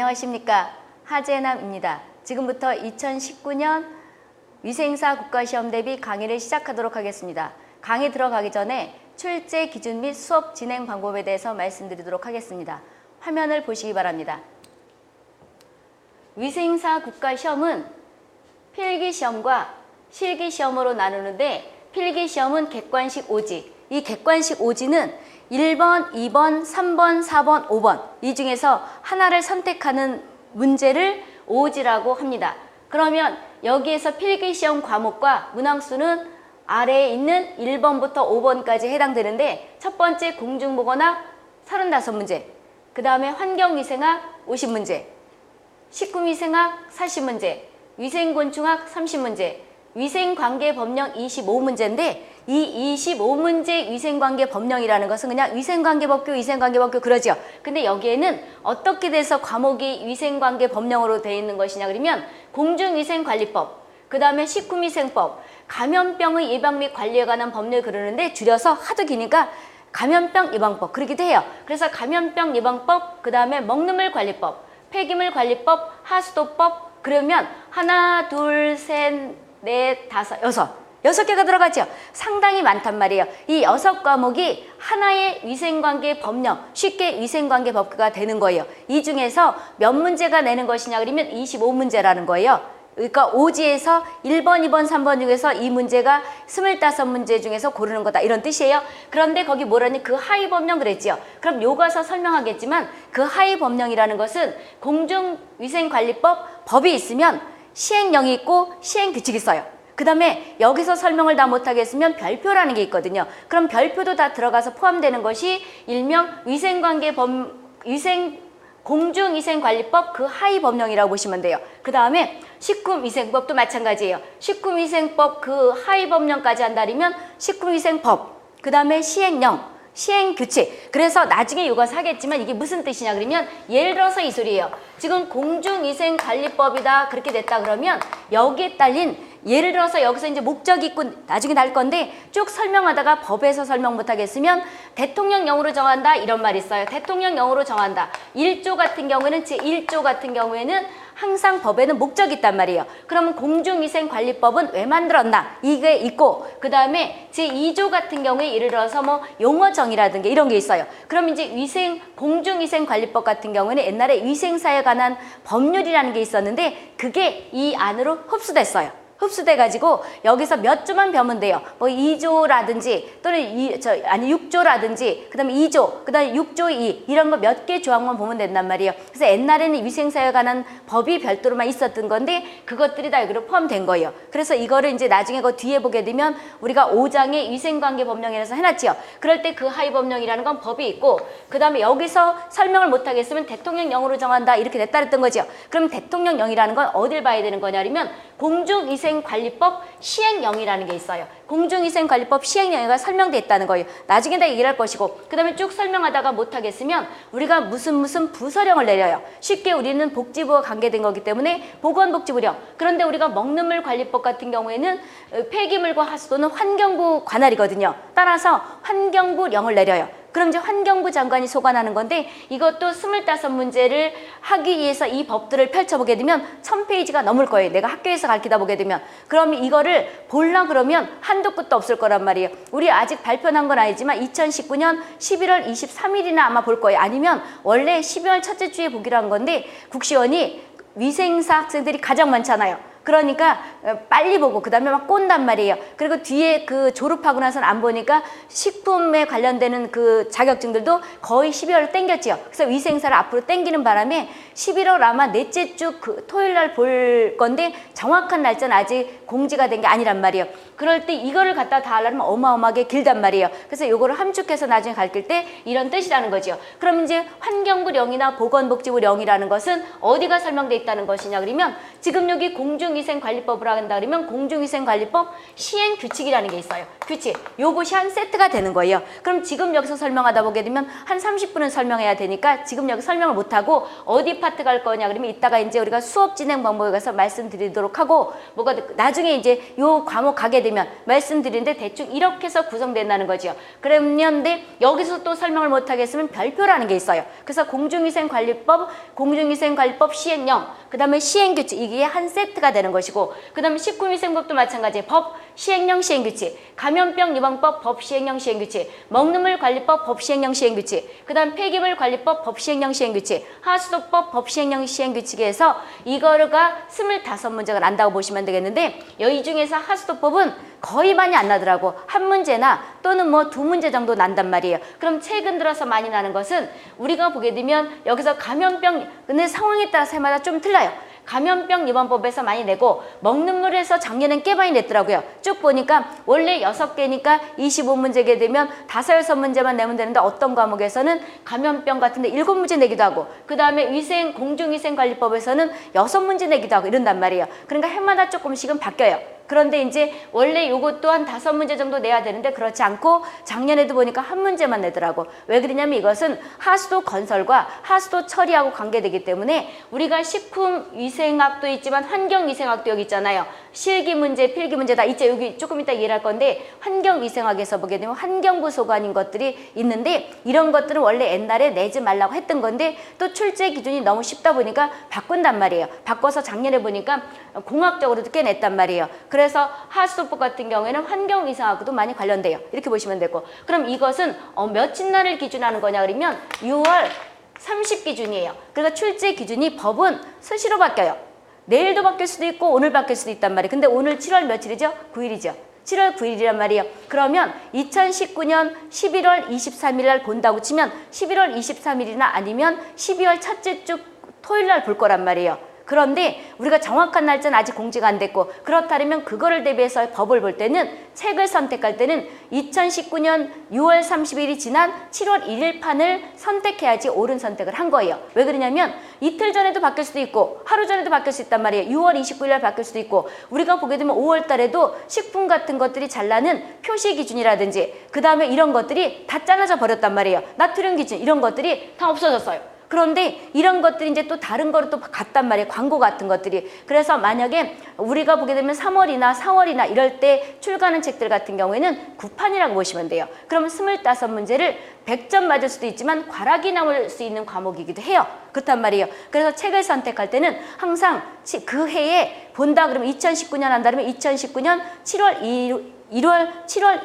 안녕하십니까. 하재남입니다. 지금부터 2019년 위생사 국가시험 대비 강의를 시작하도록 하겠습니다. 강의 들어가기 전에 출제 기준 및 수업 진행 방법에 대해서 말씀드리도록 하겠습니다. 화면을 보시기 바랍니다. 위생사 국가시험은 필기시험과 실기시험으로 나누는데 필기시험은 객관식 오지, 이 객관식 오지는 1번, 2번, 3번, 4번, 5번 이 중에서 하나를 선택하는 문제를 오지라고 합니다. 그러면 여기에서 필기시험 과목과 문항수는 아래에 있는 1번부터 5번까지 해당되는데 첫 번째 공중보건학 35문제, 그 다음에 환경위생학 50문제, 식품위생학 40문제, 위생곤충학 30문제, 위생관계법령 25문제인데 이 25문제 위생관계법령이라는 것은 그냥 위생관계법규 그러죠. 근데 여기에는 어떻게 돼서 과목이 위생관계법령으로 되어 있는 것이냐 그러면 공중위생관리법, 그 다음에 식품위생법, 감염병의 예방 및 관리에 관한 법률 그러는데 줄여서 하도 기니까 감염병 예방법 그러기도 해요. 그래서 감염병 예방법, 그 다음에 먹는물 관리법, 폐기물 관리법, 하수도법 그러면 하나, 둘, 셋, 넷, 다섯, 여섯 개가 들어가죠. 상당히 많단 말이에요. 이 6과목이 하나의 위생관계 법령, 쉽게 위생관계 법규가 되는 거예요. 이 중에서 몇 문제가 내는 것이냐 그러면 25문제라는 거예요. 그러니까 오지에서 1번, 2번, 3번 중에서 이 문제가 25문제 중에서 고르는 거다 이런 뜻이에요. 그런데 거기 뭐라니 그 하위 법령 그랬지요. 그럼 요가서 설명하겠지만 그 하위 법령이라는 것은 공중위생관리법 법이 있으면 시행령이 있고 시행규칙이 있어요. 그 다음에 여기서 설명을 다 못하겠으면 별표라는 게 있거든요. 그럼 별표도 다 들어가서 포함되는 것이 일명 공중위생관리법 그 하위 법령이라고 보시면 돼요. 그 다음에 식품위생법도 마찬가지예요. 식품위생법 그 하위 법령까지 한다면 식품위생법, 그 다음에 시행령, 시행규칙. 그래서 나중에 이거 사겠지만 이게 무슨 뜻이냐 그러면 예를 들어서 이 소리예요. 지금 공중위생관리법이다 그렇게 됐다 그러면 여기에 딸린 예를 들어서 여기서 이제 목적이 있고 나중에 날 건데 쭉 설명하다가 법에서 설명 못하겠으면 대통령령으로 정한다 이런 말이 있어요. 대통령령으로 정한다. 1조 같은 경우에는 제1조 같은 경우에는 항상 법에는 목적이 있단 말이에요. 그러면 공중위생관리법은 왜 만들었나 이게 있고 그 다음에 제2조 같은 경우에 예를 들어서 뭐 용어정의라든가 이런 게 있어요. 그럼 이제 공중위생관리법 같은 경우에는 옛날에 위생사에 관한 법률이라는 게 있었는데 그게 이 안으로 흡수됐어요. 흡수돼가지고 여기서 몇 조만 배우면 돼요. 뭐 2조라든지 또는 6조라든지 그 다음에 2조, 그 다음에 6조 2 이런 거 몇 개 조항만 보면 된단 말이에요. 그래서 옛날에는 위생사에 관한 법이 별도로만 있었던 건데 그것들이 다 여기로 포함된 거예요. 그래서 이거를 이제 나중에 그 뒤에 보게 되면 우리가 5장의 위생관계법령이라서 해놨지요. 그럴 때 그 하위법령이라는 건 법이 있고 그 다음에 여기서 설명을 못하겠으면 대통령령으로 정한다 이렇게 됐다 그랬던 거죠. 그럼 대통령령이라는 건 어딜 봐야 되는 거냐면 공중위생관리법 시행령이라는 게 있어요. 공중위생관리법 시행령이 설명되어 있다는 거예요. 나중에 다 얘기를 할 것이고 그 다음에 쭉 설명하다가 못하겠으면 우리가 무슨 부서령을 내려요. 쉽게 우리는 복지부와 관계된 거기 때문에 보건복지부령. 그런데 우리가 먹는물 관리법 같은 경우에는 폐기물과 하수도는 환경부 관할이거든요. 따라서 환경부령을 내려요. 그럼 이제 환경부 장관이 소관하는 건데 이것도 25문제를 하기 위해서 이 법들을 펼쳐보게 되면 1000페이지가 넘을 거예요. 내가 학교에서 가르치다 보게 되면. 그럼 이거를 보려 그러면 한도 끝도 없을 거란 말이에요. 우리 아직 발표한 건 아니지만 2019년 11월 23일이나 아마 볼 거예요. 아니면 원래 12월 첫째 주에 보기로 한 건데 국시원이 위생사 학생들이 가장 많잖아요. 그러니까 빨리 보고 그 다음에 막 꼰단 말이에요. 그리고 뒤에 그 졸업하고 나서는 안 보니까 식품에 관련되는 그 자격증들도 거의 12월에 땡겼지요. 그래서 위생사를 앞으로 땡기는 바람에 11월 아마 넷째 주 그 토요일 날 볼 건데 정확한 날짜는 아직 공지가 된 게 아니란 말이에요. 그럴 때 이거를 갖다 다 하려면 어마어마하게 길단 말이에요. 그래서 이거를 함축해서 나중에 가르칠 때 이런 뜻이라는 거죠. 그럼 이제 환경부령이나 보건복지부령이라는 것은 어디가 설명돼 있다는 것이냐 그러면 지금 여기 공중위생관리법을 한다 그러면 공중위생관리법 시행규칙이라는 게 있어요. 규칙. 요것이 한 세트가 되는 거예요. 그럼 지금 여기서 설명하다 보게 되면 한 30분은 설명해야 되니까 지금 여기 설명을 못하고 어디 파트 갈 거냐 그러면 이따가 이제 우리가 수업 진행 방법에 가서 말씀드리도록 하고 뭐가 나중에 이제 요 과목 가게 되면 말씀드리는데 대충 이렇게 해서 구성된다는 거죠. 그런데 여기서 또 설명을 못하겠으면 별표라는 게 있어요. 그래서 공중위생관리법, 공중위생관리법 시행령, 그 다음에 시행규칙, 이게 한 세트가 되는 것이고, 그 다음에 식품위생법도 마찬가지예요. 법, 시행령, 시행규칙, 감염병 예방법, 법, 시행령, 시행규칙, 먹는물 관리법, 법, 시행령, 시행규칙, 그 다음 폐기물 관리법, 법, 시행령, 시행규칙, 하수도법, 법, 시행령, 시행규칙에서 이거가 25문제가 난다고 보시면 되겠는데, 이 중에서 하수도법은 거의 많이 안 나더라고. 한 문제나 또는 뭐 두 문제 정도 난단 말이에요. 그럼 최근 들어서 많이 나는 것은 우리가 보게 되면 여기서 감염병, 근데 상황에 따라서 해마다 좀 틀려요. 감염병 예방법에서 많이 내고 먹는 물에서 작년엔 꽤 많이 냈더라고요. 쭉 보니까 원래 6개니까 25문제게 되면 5, 6문제만 내면 되는데 어떤 과목에서는 감염병 같은데 7문제 내기도 하고, 그 다음에 공중위생관리법에서는 6문제 내기도 하고 이런단 말이에요. 그러니까 해마다 조금씩은 바뀌어요. 그런데 이제 원래 요것 또한 5문제 정도 내야 되는데 그렇지 않고 작년에도 보니까 한 문제만 내더라고. 왜 그러냐면 이것은 하수도 건설과 하수도 처리하고 관계되기 때문에 우리가 식품위생학도 있지만 환경위생학도 여기 있잖아요. 실기 문제, 필기 문제 다 있죠. 여기 조금 이따 이해할 건데 환경위생학에서 보게 되면 환경부 소관인 것들이 있는데 이런 것들은 원래 옛날에 내지 말라고 했던 건데 또 출제 기준이 너무 쉽다 보니까 바꾼단 말이에요. 바꿔서 작년에 보니까 공학적으로도 꽤 냈단 말이에요. 그래서 하수도법 같은 경우에는 환경위생하고도 많이 관련돼요. 이렇게 보시면 되고, 그럼 이것은 며칠 날을 기준하는 거냐 그러면 6월 30 기준이에요. 그러니까 출제 기준이 법은 수시로 바뀌어요. 내일도 바뀔 수도 있고 오늘 바뀔 수도 있단 말이에요. 근데 오늘 7월 며칠이죠? 9일이죠. 7월 9일이란 말이에요. 그러면 2019년 11월 23일 날 본다고 치면 11월 23일이나 아니면 12월 첫째 주 토요일 날 볼 거란 말이에요. 그런데 우리가 정확한 날짜는 아직 공지가 안 됐고, 그렇다면 그거를 대비해서 법을 볼 때는 책을 선택할 때는 2019년 6월 30일이 지난 7월 1일 판을 선택해야지 옳은 선택을 한 거예요. 왜 그러냐면 이틀 전에도 바뀔 수도 있고 하루 전에도 바뀔 수 있단 말이에요. 6월 29일 날 바뀔 수도 있고, 우리가 보게 되면 5월 달에도 식품 같은 것들이 잘 나는 표시 기준이라든지 그 다음에 이런 것들이 다 잘라져 버렸단 말이에요. 나트륨 기준 이런 것들이 다 없어졌어요. 그런데 이런 것들이 이제 또 다른 거로 또 갔단 말이에요. 광고 같은 것들이. 그래서 만약에 우리가 보게 되면 3월이나 4월이나 이럴 때 출간하는 책들 같은 경우에는 구판이라고 보시면 돼요. 그러면 25문제를 100점 맞을 수도 있지만 과락이 나올 수 있는 과목이기도 해요. 그렇단 말이에요. 그래서 책을 선택할 때는 항상 그 해에 본다 그러면 2019년 한다면 2019년 7월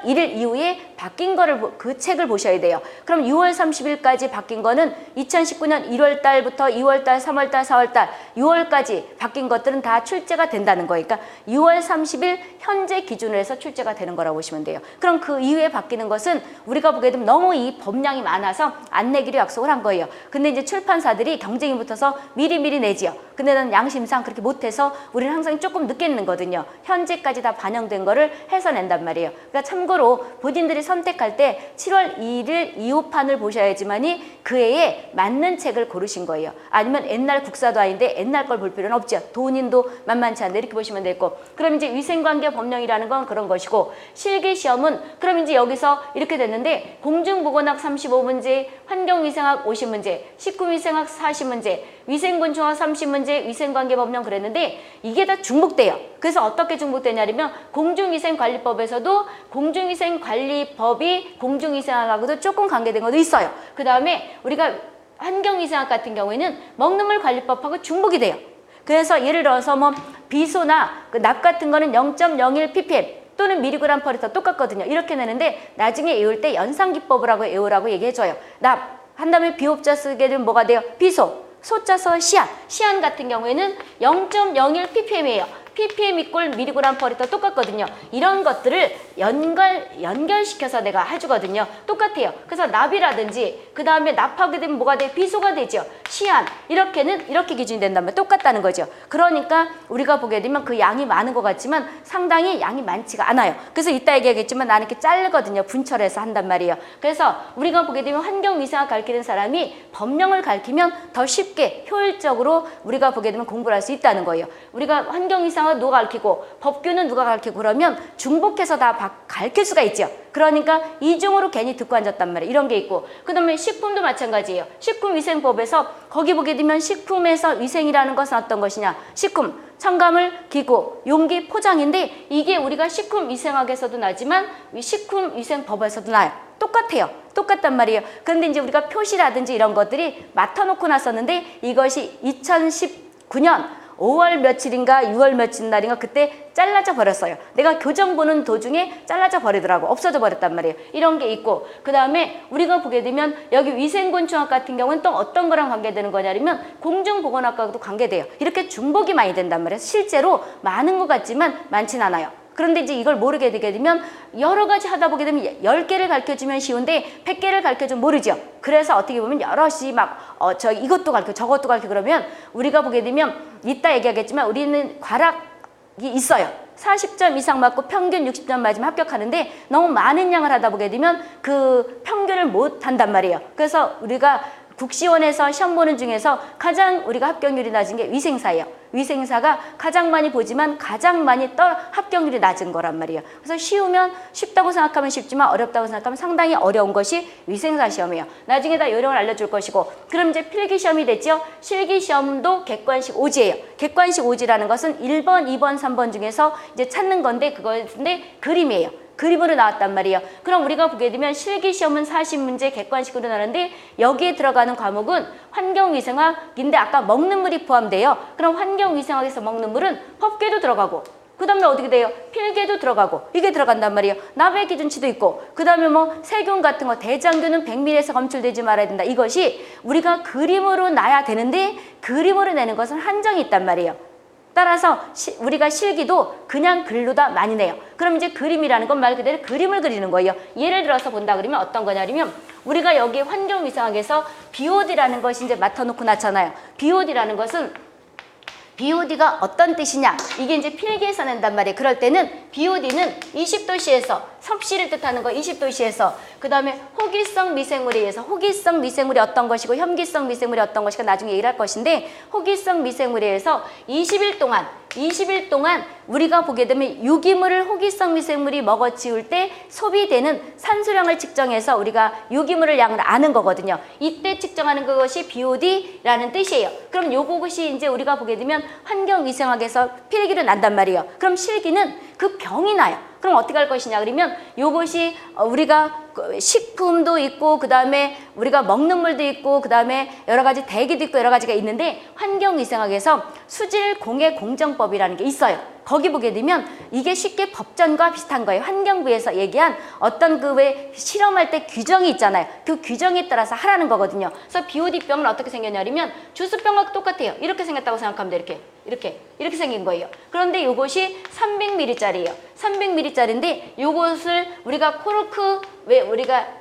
1일 이후에 바뀐 거를 그 책을 보셔야 돼요. 그럼 6월 30일까지 바뀐 거는 2019년 1월 달부터 2월 달, 3월 달, 4월 달, 6월까지 바뀐 것들은 다 출제가 된다는 거예요. 그러니까 6월 30일 현재 기준으로 해서 출제가 되는 거라고 보시면 돼요. 그럼 그 이후에 바뀌는 것은 우리가 보게 되면 너무 이 법량이 많아서 안 내기로 약속을 한 거예요. 근데 이제 출판사들이 경쟁이 붙어서 미리미리 내지요. 근데 난 양심상 그렇게 못해서 우리는 항상 조금 늦게 내거든요. 현재까지 다 반영된 거를 해서 낸단 말이에요. 그러니까 참고로 본인들이 선택할 때 7월 2일 이후판을 보셔야지만이 그 해에 맞는 책을 고르신 거예요. 아니면 옛날 국사도 아닌데 옛날 걸 볼 필요는 없죠. 돈인도 만만치 않은데 이렇게 보시면 되고, 그럼 이제 위생관계 법령이라는 건 그런 것이고, 실기시험은 그럼 이제 여기서 이렇게 됐는데 공중보건학 35문제, 환경위생학 50문제, 식품위생학 40문제, 위생곤충학 30문제, 위생관계법령 그랬는데 이게 다 중복돼요. 그래서 어떻게 중복되냐면 공중위생관리법에서도 공중위생관리법이 공중위생학하고도 조금 관계된 것도 있어요. 그 다음에 우리가 환경위생학 같은 경우에는 먹는물 관리법하고 중복이 돼요. 그래서 예를 들어서 뭐 비소나 납 같은 거는 0.01 ppm 또는 미리그램 퍼리터 똑같거든요. 이렇게 내는데 나중에 외울 때 연산기법을 하고 외우라고 얘기해줘요. 납 한 다음에 비옵자 쓰게 되면 뭐가 돼요? 비소. 소자서 시안 같은 경우에는 0.01 ppm이에요. ppm 이꼴 미리그램 퍼리터 똑같거든요. 이런 것들을 연결시켜서 내가 해주거든요. 똑같아요. 그래서 납이라든지 그 다음에 납하게 되면 뭐가 돼? 비소가 되죠. 시안 이렇게는 이렇게 기준이 된다면 똑같다는 거죠. 그러니까 우리가 보게 되면 그 양이 많은 것 같지만 상당히 양이 많지가 않아요. 그래서 이따 얘기하겠지만 나는 이렇게 자르거든요. 분철해서 한단 말이에요. 그래서 우리가 보게 되면 환경위생학 가르치는 사람이 법령을 가르치면 더 쉽게 효율적으로 우리가 보게 되면 공부를 할 수 있다는 거예요. 우리가 환경위생학 위생학은 누가 가르치고 법규는 누가 가르치고 그러면 중복해서 다 가르칠 수가 있죠. 그러니까 이중으로 괜히 듣고 앉았단 말이에요. 이런 게 있고 그다음에 식품도 마찬가지예요. 식품위생법에서 거기 보게 되면 식품에서 위생이라는 것은 어떤 것이냐. 식품, 첨가물, 기구, 용기, 포장인데 이게 우리가 식품위생학에서도 나지만 식품위생법에서도 나요. 똑같아요. 똑같단 말이에요. 그런데 이제 우리가 표시라든지 이런 것들이 맡아놓고 났었는데 이것이 2019년 5월 며칠인가 6월 며칠 날인가 그때 잘라져 버렸어요. 내가 교정 보는 도중에 잘라져 버리더라고. 없어져 버렸단 말이에요. 이런 게 있고 그 다음에 우리가 보게 되면 여기 위생곤충학 같은 경우는 또 어떤 거랑 관계되는 거냐면 공중보건학과도 관계돼요. 이렇게 중복이 많이 된단 말이에요. 실제로 많은 것 같지만 많진 않아요. 그런데 이제 이걸 모르게 되게 되면 여러 가지 하다 보게 되면 10개를 가르쳐주면 쉬운데 100개를 가르쳐주면 모르죠. 그래서 어떻게 보면 여럿이 막 이것도 가르쳐 저것도 가르쳐 그러면 우리가 보게 되면 이따 얘기하겠지만 우리는 과락이 있어요. 40점 이상 맞고 평균 60점 맞으면 합격하는데 너무 많은 양을 하다 보게 되면 그 평균을 못 한단 말이에요. 그래서 우리가 국시원에서 시험 보는 중에서 가장 우리가 합격률이 낮은 게 위생사예요. 위생사가 가장 많이 보지만 가장 많이 합격률이 낮은 거란 말이에요. 그래서 쉬우면 쉽다고 생각하면 쉽지만 어렵다고 생각하면 상당히 어려운 것이 위생사 시험이에요. 나중에 다 요령을 알려줄 것이고 그럼 이제 필기시험이 됐죠. 실기시험도 객관식 오지예요. 객관식 오지라는 것은 1번, 2번, 3번 중에서 이제 찾는 건데 그건데 그림이에요. 그림으로 나왔단 말이에요. 그럼 우리가 보게 되면 실기시험은 40문제 객관식으로 나오는데 여기에 들어가는 과목은 환경위생학인데 아까 먹는 물이 포함돼요. 그럼 환경위생학에서 먹는 물은 법규도 들어가고 그 다음에 어떻게 돼요? 필기에도 들어가고 이게 들어간단 말이에요. 나베 기준치도 있고 그 다음에 뭐 세균 같은 거 대장균은 100ml에서 검출되지 말아야 된다. 이것이 우리가 그림으로 놔야 되는데 그림으로 내는 것은 한정이 있단 말이에요. 따라서 우리가 실기도 그냥 글로다 많이 내요. 그럼 이제 그림이라는 건 말 그대로 그림을 그리는 거예요. 예를 들어서 본다 그러면 어떤 거냐면 우리가 여기 환경위생학에서 BOD라는 것이 이제 맡아놓고 났잖아요. BOD라는 것은 BOD가 어떤 뜻이냐? 이게 이제 필기에서 낸단 말이에요. 그럴 때는 BOD는 20도시에서 섭씨를 뜻하는 거 20도시에서 그 다음에 호기성 미생물에 의해서 호기성 미생물이 어떤 것이고 혐기성 미생물이 어떤 것이고 나중에 얘기할 것인데 호기성 미생물에 의해서 20일 동안 우리가 보게 되면 유기물을 호기성 미생물이 먹어치울 때 소비되는 산소량을 측정해서 우리가 유기물을 양을 아는 거거든요. 이때 측정하는 것이 BOD라는 뜻이에요. 그럼 요것이 이제 우리가 보게 되면 환경위생학에서 필기로 난단 말이에요. 그럼 실기는 그 병이 나요. 그럼 어떻게 할 것이냐 그러면 요것이 우리가 식품도 있고 그 다음에 우리가 먹는 물도 있고 그 다음에 여러 가지 대기도 있고 여러 가지가 있는데 환경위생학에서 수질공해공정법이라는 게 있어요. 거기 보게 되면 이게 쉽게 법전과 비슷한 거예요. 환경부에서 얘기한 어떤 그 왜 실험할 때 규정이 있잖아요. 그 규정에 따라서 하라는 거거든요. 그래서 BOD병은 어떻게 생겼냐면 주스병과 똑같아요. 이렇게 생겼다고 생각하면 돼요. 이렇게 생긴 거예요. 그런데 이것이 300ml짜리예요. 300ml짜리인데 이것을 우리가 코르크 왜 우리가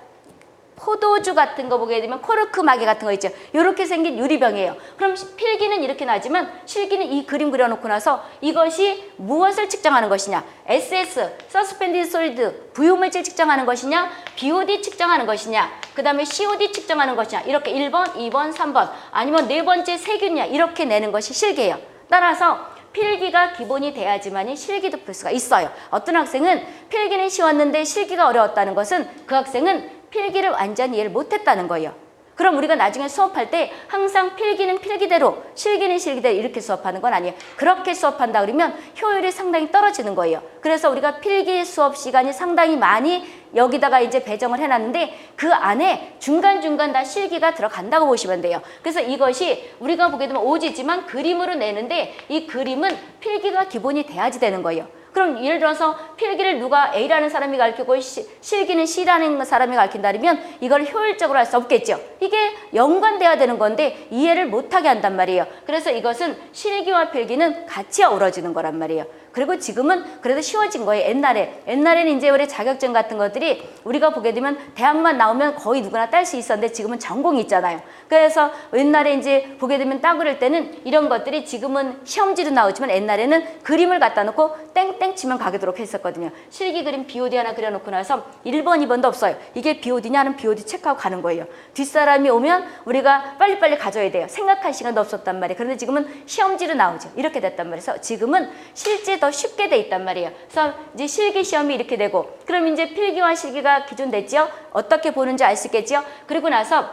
포도주 같은 거 보게 되면 코르크 마개 같은 거 있죠. 이렇게 생긴 유리병이에요. 그럼 필기는 이렇게 나지만 실기는 이 그림 그려놓고 나서 이것이 무엇을 측정하는 것이냐. SS, 서스펜디드 솔리드, 부유물질 측정하는 것이냐. BOD 측정하는 것이냐. 그 다음에 COD 측정하는 것이냐. 이렇게 1번, 2번, 3번 아니면 네 번째 세균이냐. 이렇게 내는 것이 실기예요. 따라서 필기가 기본이 돼야지만이 실기도 풀 수가 있어요. 어떤 학생은 필기는 쉬웠는데 실기가 어려웠다는 것은 그 학생은 필기를 완전히 이해를 못했다는 거예요. 그럼 우리가 나중에 수업할 때 항상 필기는 필기대로 실기는 실기대로 이렇게 수업하는 건 아니에요. 그렇게 수업한다 그러면 효율이 상당히 떨어지는 거예요. 그래서 우리가 필기 수업 시간이 상당히 많이 여기다가 이제 배정을 해놨는데 그 안에 중간중간 다 실기가 들어간다고 보시면 돼요. 그래서 이것이 우리가 보게 되면 오지지만 그림으로 내는데 이 그림은 필기가 기본이 돼야지 되는 거예요. 그럼 예를 들어서 필기를 누가 A라는 사람이 가르치고 실기는 C라는 사람이 가르친다면 이걸 효율적으로 할 수 없겠죠. 이게 연관돼야 되는 건데 이해를 못하게 한단 말이에요. 그래서 이것은 실기와 필기는 같이 어우러지는 거란 말이에요. 그리고 지금은 그래도 쉬워진 거예요. 옛날에는 이제 우리 자격증 같은 것들이 우리가 보게 되면 대학만 나오면 거의 누구나 딸 수 있었는데 지금은 전공이 있잖아요. 그래서 옛날에 이제 보게 되면 따 그럴 때는 이런 것들이 지금은 시험지로 나오지만 옛날에는 그림을 갖다 놓고 땡땡 치면 가게도록 했었거든요. 실기 그림 BOD 하나 그려놓고 나서 1번, 2번도 없어요. 이게 BOD냐 하는 BOD 체크하고 가는 거예요. 뒷사람이 오면 우리가 빨리빨리 가져야 돼요. 생각할 시간도 없었단 말이에요. 그런데 지금은 시험지로 나오죠. 이렇게 됐단 말이에요. 그래서 지금은 실제 더 쉽게 돼 있단 말이에요. 그래서 이제 실기 시험이 이렇게 되고 그럼 이제 필기와 실기가 기준됐죠. 어떻게 보는지 알 수 있겠죠. 그리고 나서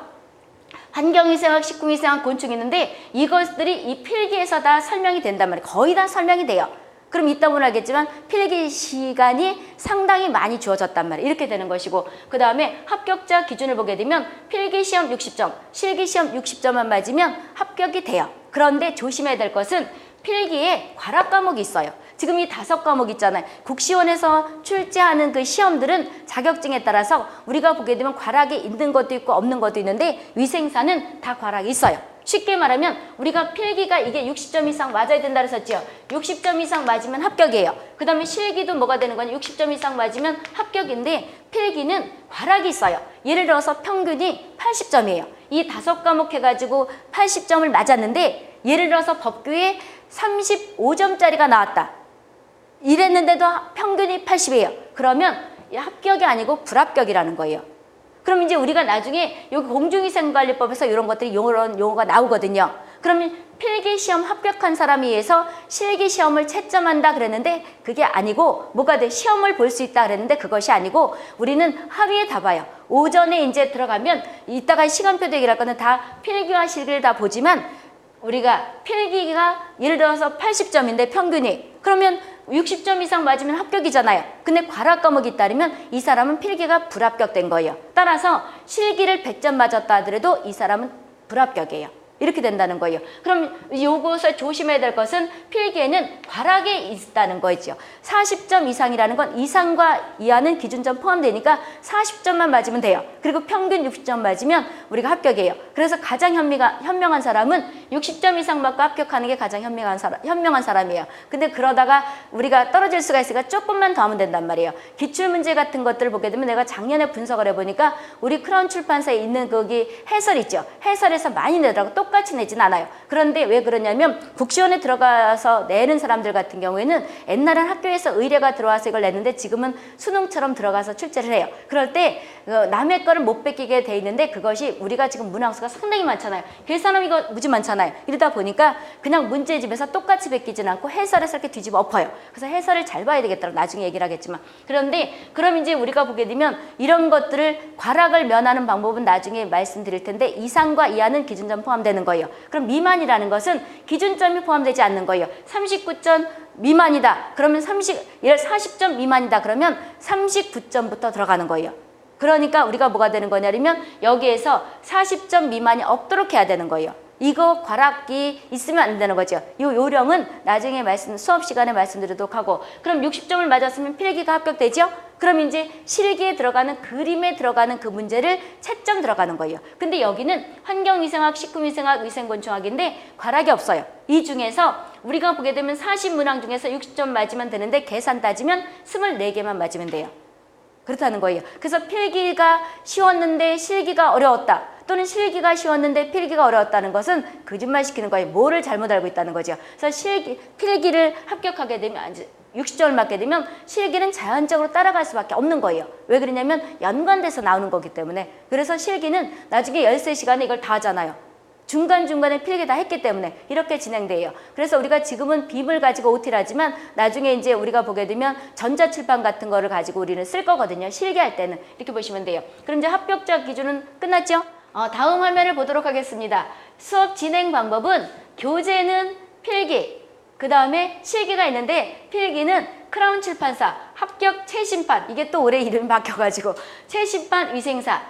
환경위생학, 식품위생학, 곤충 있는데 이것들이 이 필기에서 다 설명이 된단 말이에요. 거의 다 설명이 돼요. 그럼 이따 보면 알겠지만 필기 시간이 상당히 많이 주어졌단 말이에요. 이렇게 되는 것이고 그 다음에 합격자 기준을 보게 되면 필기시험 60점, 실기시험 60점만 맞으면 합격이 돼요. 그런데 조심해야 될 것은 필기에 과락 과목이 있어요. 지금 이 5과목 있잖아요. 국시원에서 출제하는 그 시험들은 자격증에 따라서 우리가 보게 되면 과락이 있는 것도 있고 없는 것도 있는데 위생사는 다 과락이 있어요. 쉽게 말하면 우리가 필기가 이게 60점 이상 맞아야 된다 그랬었죠. 60점 이상 맞으면 합격이에요. 그 다음에 실기도 뭐가 되는 거냐. 60점 이상 맞으면 합격인데 필기는 과락이 있어요. 예를 들어서 평균이 80점이에요. 이 5과목 해가지고 80점을 맞았는데 예를 들어서 법규에 35점짜리가 나왔다. 이랬는데도 평균이 80이에요. 그러면 합격이 아니고 불합격이라는 거예요. 그럼 이제 우리가 나중에 여기 공중위생관리법에서 이런 것들이 이런 용어가 나오거든요. 그러면 필기시험 합격한 사람에 의해서 실기시험을 채점한다 그랬는데 그게 아니고 뭐가 돼? 시험을 볼 수 있다 그랬는데 그것이 아니고 우리는 하루에 다 봐요. 오전에 이제 들어가면 이따가 시간표도 얘기를 할 거는 다 필기와 실기를 다 보지만 우리가 필기가 예를 들어서 80점인데 평균이 그러면 60점 이상 맞으면 합격이잖아요. 근데 과락 과목이 있다면 이 사람은 필기가 불합격된 거예요. 따라서 실기를 100점 맞았다 하더라도 이 사람은 불합격이에요. 이렇게 된다는 거예요. 그럼 요것을 조심해야 될 것은 필기에는 과락이 있다는 거죠. 40점 이상이라는 건 이상과 이하는 기준점 포함되니까 40점만 맞으면 돼요. 그리고 평균 60점 맞으면 우리가 합격이에요. 그래서 가장 현명한 사람은 60점 이상 맞고 합격하는 게 가장 현명한 사람이에요. 근데 그러다가 우리가 떨어질 수가 있으니까 조금만 더 하면 된단 말이에요. 기출문제 같은 것들을 보게 되면 내가 작년에 분석을 해보니까 우리 크라운 출판사에 있는 거기 해설 있죠. 해설에서 많이 내더라고. 똑같이 내진 않아요. 그런데 왜 그러냐면 국시원에 들어가서 내는 사람들 같은 경우에는 옛날엔 학교에서 의뢰가 들어와서 이걸 냈는데 지금은 수능처럼 들어가서 출제를 해요. 그럴 때 남의 거를 못 뺏기게 돼 있는데 그것이 우리가 지금 문항수가 상당히 많잖아요. 계산하면 이거 무지 많잖아요. 이러다 보니까 그냥 문제집에서 똑같이 베끼진 않고 해설에서 이렇게 뒤집어 엎어요. 그래서 해설을 잘 봐야 되겠다고 나중에 얘기를 하겠지만 그런데 그럼 이제 우리가 보게 되면 이런 것들을 과락을 면하는 방법은 나중에 말씀드릴 텐데 이상과 이하는 기준점 포함되는 거예요. 그럼 미만이라는 것은 기준점이 포함되지 않는 거예요. 39점 미만이다. 그러면 40점 미만이다. 그러면 39점부터 들어가는 거예요. 그러니까 우리가 뭐가 되는 거냐면 여기에서 40점 미만이 없도록 해야 되는 거예요. 이거 과락이 있으면 안 되는 거죠. 이 요령은 나중에 수업 시간에 말씀드리도록 하고 그럼 60점을 맞았으면 필기가 합격되죠? 그럼 이제 실기에 들어가는 그림에 들어가는 그 문제를 채점 들어가는 거예요. 근데 여기는 환경위생학, 식품위생학, 위생곤충학인데 과락이 없어요. 이 중에서 우리가 보게 되면 40문항 중에서 60점 맞으면 되는데 계산 따지면 24개만 맞으면 돼요. 그렇다는 거예요. 그래서 필기가 쉬웠는데 실기가 어려웠다. 또는 실기가 쉬웠는데 필기가 어려웠다는 것은 거짓말시키는 거예요. 뭐를 잘못 알고 있다는 거죠. 그래서 필기를 합격하게 되면 60점을 맞게 되면 실기는 자연적으로 따라갈 수밖에 없는 거예요. 왜 그러냐면 연관돼서 나오는 거기 때문에. 그래서 실기는 나중에 13시간에 이걸 다 하잖아요. 중간중간에 필기 다 했기 때문에 이렇게 진행돼요. 그래서 우리가 지금은 빔을 가지고 OT를 하지만 나중에 이제 우리가 보게 되면 전자칠판 같은 거를 가지고 우리는 쓸 거거든요. 실기할 때는. 이렇게 보시면 돼요. 그럼 이제 합격자 기준은 끝났죠? 다음 화면을 보도록 하겠습니다. 수업 진행 방법은 교재는 필기, 그 다음에 실기가 있는데 필기는 크라운 출판사, 합격 최신판, 이게 또 올해 이름이 바뀌어가지고 최신판 위생사,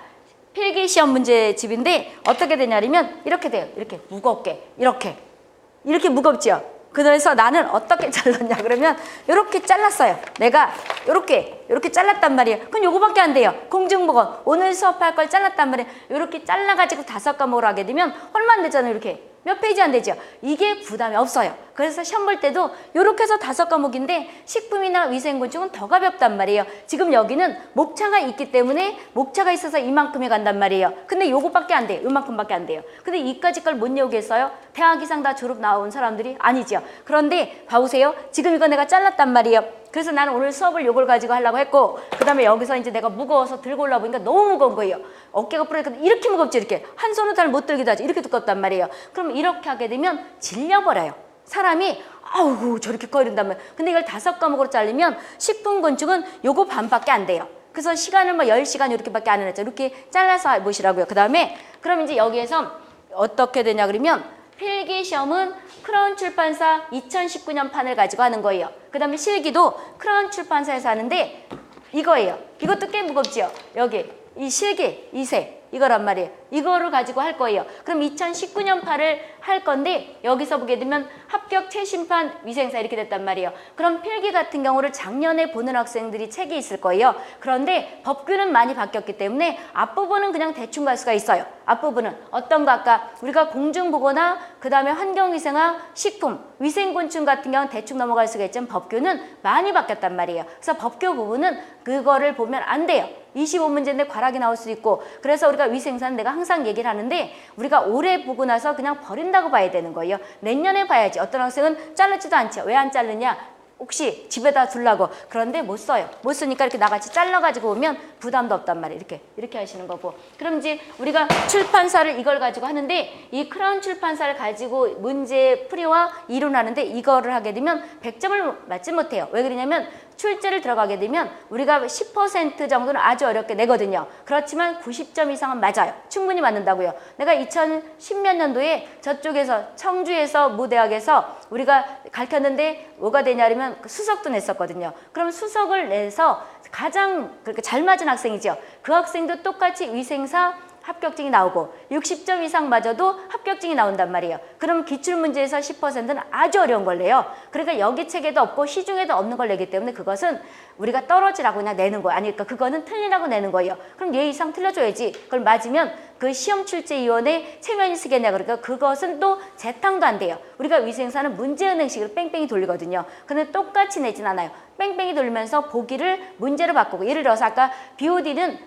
필기 시험 문제집인데 어떻게 되냐면 이렇게 돼요. 이렇게 무겁게 이렇게 무겁죠. 그래서 나는 어떻게 잘랐냐 그러면 이렇게 잘랐어요. 내가 이렇게 잘랐단 말이에요. 그럼 요거밖에 안 돼요. 공중보건 오늘 수업할 걸 잘랐단 말이에요. 이렇게 잘라가지고 5과목을 하게 되면 얼마 안 되잖아요. 이렇게 몇 페이지 안 되죠. 이게 부담이 없어요. 그래서 시험 볼 때도 이렇게 해서 5과목인데 식품이나 위생곤충은 더 가볍단 말이에요. 지금 여기는 목차가 있기 때문에 목차가 있어서 이만큼이 간단 말이에요. 근데 요거밖에 안 돼요. 요만큼밖에 안 돼요. 근데 이까지 걸 못 외우겠어요? 대학 이상 다 졸업 나온 사람들이 아니죠. 그런데 봐보세요. 지금 이거 내가 잘랐단 말이에요. 그래서 나는 오늘 수업을 요걸 가지고 하려고 했고 그 다음에 여기서 이제 내가 무거워서 들고 올라보니까 너무 무거운 거예요. 어깨가 부러니까 이렇게 무겁지 이렇게. 한 손으로 잘 못 들기도 하죠. 이렇게 두껍단 말이에요. 그럼 이렇게 하게 되면 질려버려요. 사람이 아우 저렇게 커 이런다면. 근데 이걸 5과목으로 자르면 식품곤충은 요거 반밖에 안 돼요. 그래서 시간을 뭐 10시간 이렇게밖에 안 해놨죠. 이렇게 잘라서 보시라고요. 그 다음에 그럼 이제 여기에서 어떻게 되냐 그러면 필기시험은 크라운 출판사 2019년 판을 가지고 하는 거예요. 그 다음에 실기도 크라운 출판사에서 하는데 이거예요. 이것도 꽤 무겁죠. 여기 이 실기, 이세 이거란 말이에요. 이거를 가지고 할 거예요. 그럼 2019년 판을 할 건데 여기서 보게 되면 합격 최신판 위생사 이렇게 됐단 말이에요. 그럼 필기 같은 경우를 작년에 보는 학생들이 책이 있을 거예요. 그런데 법규는 많이 바뀌었기 때문에 앞부분은 그냥 대충 갈 수가 있어요. 앞부분은 어떤 거 아까 우리가 공중보거나 그 다음에 환경위생학, 식품, 위생곤충 같은 경우는 대충 넘어갈 수가 있지만 법규는 많이 바뀌었단 말이에요. 그래서 법규 부분은 그거를 보면 안 돼요. 25문제인데 과락이 나올 수 있고 그래서 우리가 위생사는 내가 항상 얘기를 하는데 우리가 올해 보고 나서 그냥 버린다고 봐야 되는 거예요. 내년에 봐야지. 어떤 학생은 자르지도 않죠. 왜 안 자르냐? 혹시 집에다 두려고. 그런데 못 써요. 못 쓰니까 이렇게 나같이 잘라가지고 오면 부담도 없단 말이에요. 이렇게 하시는 거고. 그럼 이제 우리가 출판사를 이걸 가지고 하는데 이 크라운 출판사를 가지고 문제 풀이와 이론하는데 이거를 하게 되면 100점을 맞지 못해요. 왜 그러냐면 출제를 들어가게 되면 우리가 10% 정도는 아주 어렵게 내거든요. 그렇지만 90점 이상은 맞아요. 충분히 맞는다고요. 내가 2010몇 년도에 저쪽에서 청주에서 모대학에서 우리가 가르쳤는데 뭐가 되냐면 수석도 냈었거든요. 그럼 수석을 내서 가장 그렇게 잘 맞은 학생이죠. 그 학생도 똑같이 위생사 합격증이 나오고 60점 이상 맞아도 합격증이 나온단 말이에요. 그럼 기출문제에서 10%는 아주 어려운 걸 내요. 그러니까 여기 책에도 없고 시중에도 없는 걸 내기 때문에 그것은 우리가 떨어지라고 그냥 내는 거예요. 아니, 그러니까 그거는 틀리라고 내는 거예요. 그럼 얘 이상 틀려줘야지. 그걸 맞으면 그 시험출제위원회 체면이 쓰겠냐. 그러니까 그것은 또 재탕도 안 돼요. 우리가 위생사는 문제은행식으로 뺑뺑이 돌리거든요. 근데 똑같이 내진 않아요. 뺑뺑이 돌리면서 보기를 문제로 바꾸고 예를 들어서 아까 BOD는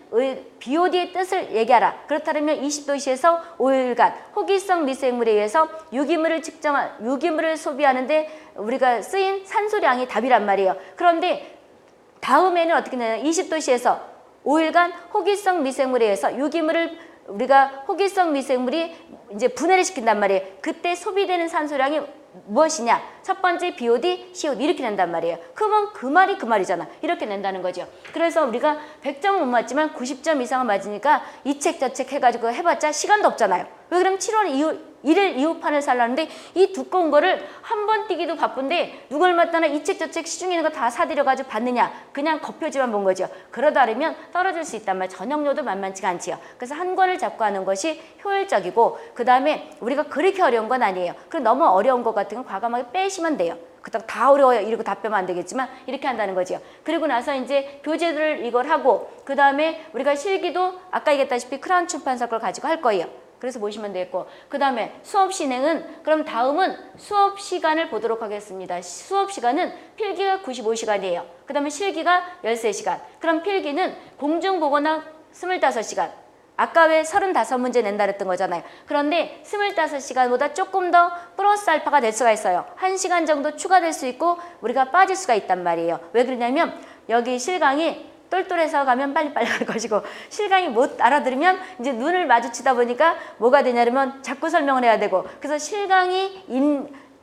BOD의 뜻을 얘기하라. 그렇다면 20도시에서 5일간 호기성 미생물에 의해서 유기물을 소비하는데 우리가 쓰인 산소량이 답이란 말이에요. 그런데 다음에는 어떻게 되냐면 20도시에서 5일간 호기성 미생물에 의해서 우리가 호기성 미생물이 이제 분해를 시킨단 말이에요. 그때 소비되는 산소량이 무엇이냐? 첫 번째 BOD, COD 이렇게 낸단 말이에요. 그러면 그 말이 그 말이잖아. 이렇게 낸다는 거죠. 그래서 우리가 100점은 못 맞지만 90점 이상은 맞으니까 이 책 저 책 해가지고 해봤자 시간도 없잖아요. 왜 그러면 7월 1일 이후판을 살라는데 이 두꺼운 거를 한 번 띄기도 바쁜데 누굴 맞다나 이 책 저 책 시중에 있는 거 다 사들여가지고 받느냐. 그냥 겉표지만 본 거죠. 그러다 보면 떨어질 수 있단 말이에요. 전형료도 만만치가 않지요. 그래서 한 권을 잡고 하는 것이 효율적이고 그 다음에 우리가 그렇게 어려운 건 아니에요. 그럼 너무 어려운 것 같은 건 과감하게 빼시면 돼요. 그렇다고 다 어려워요. 이러고 다 빼면 안 되겠지만 이렇게 한다는 거죠. 그리고 나서 이제 교재를 이걸 하고 그 다음에 우리가 실기도 아까 얘기했다시피 크라운 출판사 걸 가지고 할 거예요. 그래서 보시면 되겠고 그 다음에 수업 진행은 그럼 다음은 수업 시간을 보도록 하겠습니다. 수업 시간은 필기가 95시간이에요. 그 다음에 실기가 13시간. 그럼 필기는 공중보거나 25시간. 아까 왜 35문제 낸다 그랬던 거잖아요. 그런데 25시간보다 조금 더 플러스 알파가 될 수가 있어요. 1시간 정도 추가될 수 있고 우리가 빠질 수가 있단 말이에요. 왜 그러냐면 여기 실강이 똘똘해서 가면 빨리빨리 갈 것이고 실강이 못 알아들으면 이제 눈을 마주치다 보니까 뭐가 되냐면 자꾸 설명을 해야 되고 그래서 실강이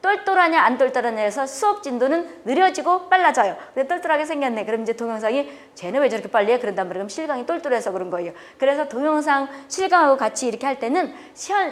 똘똘하냐 안 똘똘하냐 해서 수업 진도는 느려지고 빨라져요. 근데 똘똘하게 생겼네. 그럼 이제 동영상이 쟤는 왜 저렇게 빨리 해? 그런단 말이에요. 그럼 실강이 똘똘해서 그런 거예요. 그래서 동영상 실강하고 같이 이렇게 할 때는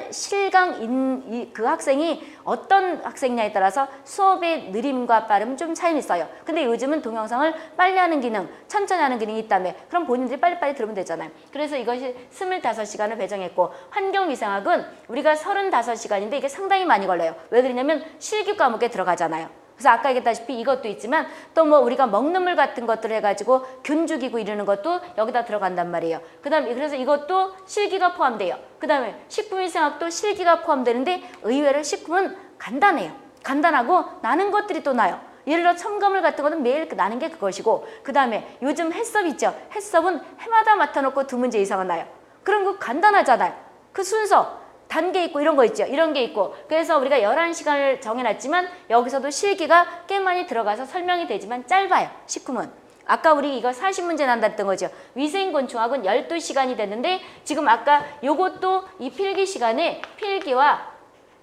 실강 그 학생이 어떤 학생냐에 따라서 수업의 느림과 빠름 좀 차이는 있어요. 근데 요즘은 동영상을 빨리 하는 기능, 천천히 하는 기능이 있다며 그럼 본인들이 빨리빨리 들으면 되잖아요. 그래서 이것이 25시간을 배정했고 환경위생학은 우리가 35시간인데 이게 상당히 많이 걸려요. 왜 그러냐면 실기 과목에 들어가잖아요. 그래서 아까 얘기했다시피 이것도 있지만 또 뭐 우리가 먹는 물 같은 것들을 해가지고 균 죽이고 이러는 것도 여기다 들어간단 말이에요. 그 다음에 그래서 이것도 실기가 포함돼요. 그 다음에 식품위생학도 실기가 포함되는데 의외로 식품은 간단해요. 간단하고 나는 것들이 또 나요. 예를 들어 첨가물 같은 거는 매일 나는 게 그것이고 그 다음에 요즘 해썹 있죠. 해썹은 해마다 맡아놓고 2문제 이상은 나요. 그런 거 간단하잖아요. 그 순서 단계 있고 이런 거 있죠. 이런 게 있고 그래서 우리가 11시간을 정해놨지만 여기서도 실기가 꽤 많이 들어가서 설명이 되지만 짧아요. 식품은. 아까 우리 이거 40문제 난다 했던 거죠. 위생곤충학은 12시간이 됐는데 지금 아까 요것도 이 필기 시간에 필기와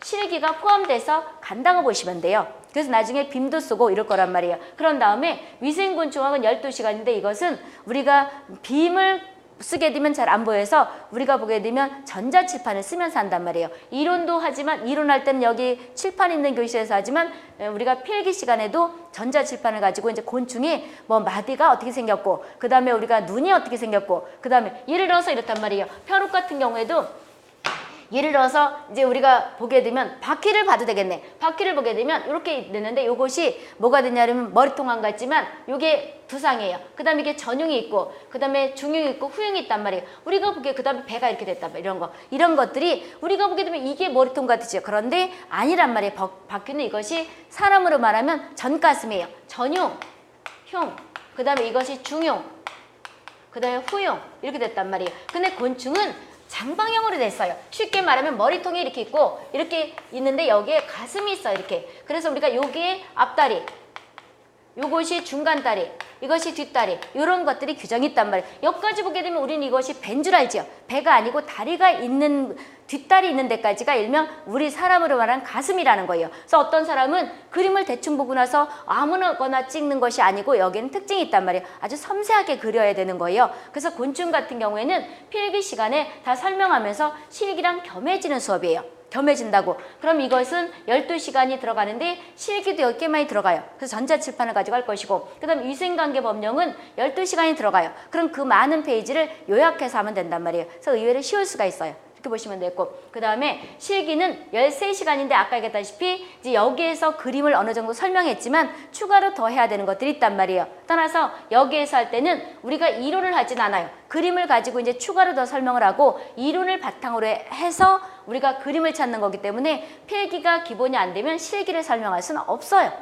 실기가 포함돼서 간다고 보시면 돼요. 그래서 나중에 빔도 쓰고 이럴 거란 말이에요. 그런 다음에 위생곤충학은 12시간인데 이것은 우리가 빔을 쓰게 되면 잘 안 보여서 우리가 보게 되면 전자칠판을 쓰면서 한단 말이에요. 이론도 하지만 이론할 때는 여기 칠판 있는 교실에서 하지만 우리가 필기 시간에도 전자칠판을 가지고 이제 곤충이 뭐 마디가 어떻게 생겼고 그 다음에 우리가 눈이 어떻게 생겼고 그 다음에 예를 들어서 이렇단 말이에요. 벼룩 같은 경우에도 예를 들어서 이제 우리가 보게 되면 바퀴를 봐도 되겠네. 바퀴를 보게 되면 이렇게 되는데 이것이 뭐가 되냐면 머리통안 같지만 이게 두상이에요. 그 다음에 이게 전흉이 있고 그 다음에 중흉이 있고 후흉이 있단 말이에요. 우리가 보기에 그 다음에 배가 이렇게 됐단 말이에요. 이런 거. 이런 것들이 우리가 보게 되면 이게 머리통 같으죠. 그런데 아니란 말이에요. 바퀴는 이것이 사람으로 말하면 전가슴이에요. 전흉, 흉, 그 다음에 이것이 중흉, 그 다음에 후흉 이렇게 됐단 말이에요. 근데 곤충은 장방형으로 됐어요. 쉽게 말하면 머리통이 이렇게 있고 이렇게 있는데 여기에 가슴이 있어요. 이렇게. 그래서 우리가 여기에 앞다리, 요것이 중간다리, 이것이 뒷다리 이런 것들이 규정이 있단 말이에요. 여기까지 보게 되면 우리는 이것이 배인 줄 알죠. 배가 아니고 다리가 있는 뒷다리 있는 데까지가 일명 우리 사람으로 말하는 가슴이라는 거예요. 그래서 어떤 사람은 그림을 대충 보고 나서 아무거나 찍는 것이 아니고 여기는 특징이 있단 말이에요. 아주 섬세하게 그려야 되는 거예요. 그래서 곤충 같은 경우에는 필기 시간에 다 설명하면서 실기랑 겸해지는 수업이에요. 겸해진다고. 그럼 이것은 12시간이 들어가는데 실기도 여기 꽤 많이 들어가요. 그래서 전자칠판을 가지고 할 것이고 그 다음 위생관계 법령은 12시간이 들어가요. 그럼 그 많은 페이지를 요약해서 하면 된단 말이에요. 그래서 의외로 쉬울 수가 있어요. 이렇게 보시면 되고 그 다음에 실기는 13시간인데 아까 얘기했다시피 이제 여기에서 그림을 어느 정도 설명했지만 추가로 더 해야 되는 것들이 있단 말이에요. 따라서 여기에서 할 때는 우리가 이론을 하진 않아요. 그림을 가지고 이제 추가로 더 설명을 하고 이론을 바탕으로 해서 우리가 그림을 찾는 거기 때문에 필기가 기본이 안 되면 실기를 설명할 수는 없어요.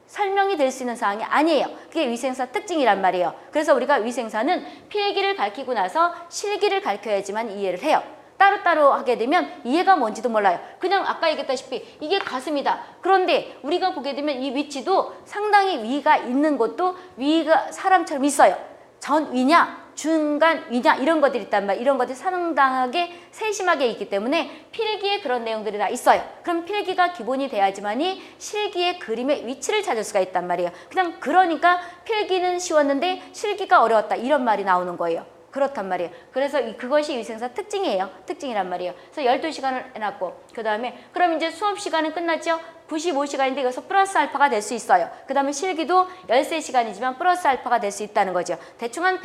설명이 될 수 있는 사항이 아니에요. 그게 위생사 특징이란 말이에요. 그래서 우리가 위생사는 필기를 가르치고 나서 실기를 가르쳐야지만 이해를 해요. 따로따로 하게 되면 이해가 뭔지도 몰라요. 그냥 아까 얘기했다시피 이게 가슴이다. 그런데 우리가 보게 되면 이 위치도 상당히 위가 있는 곳도 위가 사람처럼 있어요. 전 위냐 중간 위냐 이런 것들이 있단 말이에요. 이런 것들이 상당하게 세심하게 있기 때문에 필기에 그런 내용들이 다 있어요. 그럼 필기가 기본이 돼야지만이 실기의 그림의 위치를 찾을 수가 있단 말이에요. 그냥 그러니까 필기는 쉬웠는데 실기가 어려웠다 이런 말이 나오는 거예요. 그렇단 말이에요. 그래서 그것이 위생사 특징이에요. 특징이란 말이에요. 그래서 12시간을 해놨고 그 다음에 그럼 이제 수업 시간은 끝났죠? 95시간인데 이것서 플러스 알파가 될 수 있어요. 그 다음에 실기도 13시간이지만 플러스 알파가 될 수 있다는 거죠. 대충 한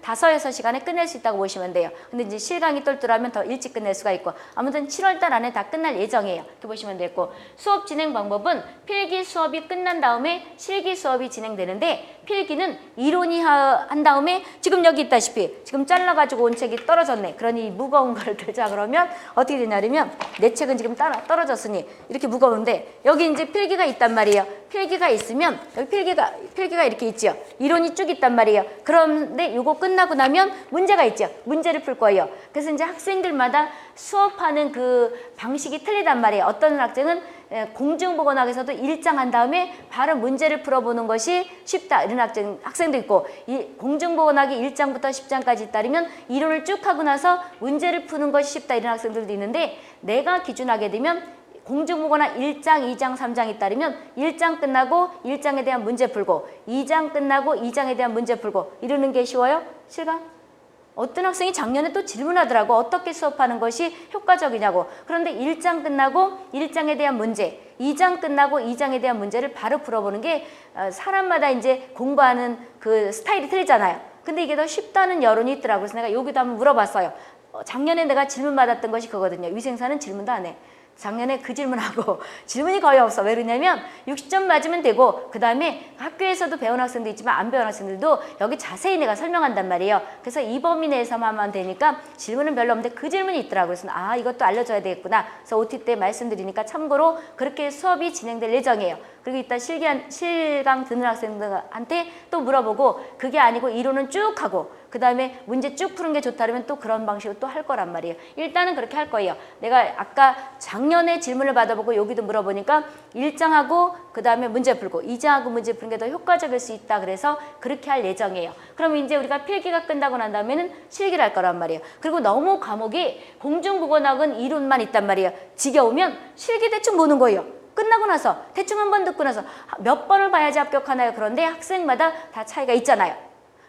5-6시간에 끝낼 수 있다고 보시면 돼요. 근데 이제 실강이 똘똘하면 더 일찍 끝낼 수가 있고 아무튼 7월달 안에 다 끝날 예정이에요. 이렇게 보시면 되고 수업 진행 방법은 필기 수업이 끝난 다음에 실기 수업이 진행되는데 필기는 이론이 한 다음에 지금 여기 있다시피 지금 잘라가지고 온 책이 떨어졌네. 그러니 무거운 거를 들자 그러면 어떻게 되냐면 내 책은 지금 떨어졌으니 이렇게 무거운데 여기 이제 필기가 있단 말이에요. 필기가 있으면 여기 필기가 이렇게 있죠. 이론이 쭉 있단 말이에요. 그런데 이거 끝나고 나면 문제가 있죠. 문제를 풀 거예요. 그래서 이제 학생들마다 수업하는 그 방식이 틀리단 말이에요. 어떤 학생은 공중보건학에서도 1장 한 다음에 바로 문제를 풀어보는 것이 쉽다 이런 학생도 있고 이 공중보건학이 1장부터 10장까지 따르면 이론을 쭉 하고 나서 문제를 푸는 것이 쉽다 이런 학생들도 있는데 내가 기준하게 되면 공중보건학 1장, 2장, 3장이 따르면 1장 끝나고 1장에 대한 문제 풀고 2장 끝나고 2장에 대한 문제 풀고 이러는 게 쉬워요? 실감? 어떤 학생이 작년에 또 질문하더라고. 어떻게 수업하는 것이 효과적이냐고. 그런데 1장 끝나고 1장에 대한 문제, 2장 끝나고 2장에 대한 문제를 바로 풀어보는 게 사람마다 이제 공부하는 그 스타일이 틀리잖아요. 근데 이게 더 쉽다는 여론이 있더라고요. 그래서 내가 여기도 한번 물어봤어요. 작년에 내가 질문 받았던 것이 그거거든요. 위생사는 질문도 안 해. 작년에 그 질문하고 질문이 거의 없어. 왜 그러냐면 60점 맞으면 되고 그 다음에 학교에서도 배운 학생도 있지만 안 배운 학생들도 여기 자세히 내가 설명한단 말이에요. 그래서 이 범위 내에서만 하면 되니까 질문은 별로 없는데 그 질문이 있더라고요. 그래서 아 이것도 알려줘야 되겠구나. 그래서 OT 때 말씀드리니까 참고로 그렇게 수업이 진행될 예정이에요. 그리고 이따 실강 듣는 학생들한테 또 물어보고 그게 아니고 이론은 쭉 하고 그 다음에 문제 쭉 푸는 게 좋다 그러면 또 그런 방식으로 또 할 거란 말이에요. 일단은 그렇게 할 거예요. 내가 아까 작년에 질문을 받아보고 여기도 물어보니까 1장하고 그 다음에 문제 풀고 2장하고 문제 푸는 게 더 효과적일 수 있다. 그래서 그렇게 할 예정이에요. 그럼 이제 우리가 필기가 끝나고 난 다음에는 실기를 할 거란 말이에요. 그리고 너무 과목이 공중국어학은 이론만 있단 말이에요. 지겨우면 실기 대충 보는 거예요. 끝나고 나서 대충 한 번 듣고 나서 몇 번을 봐야지 합격하나요? 그런데 학생마다 다 차이가 있잖아요.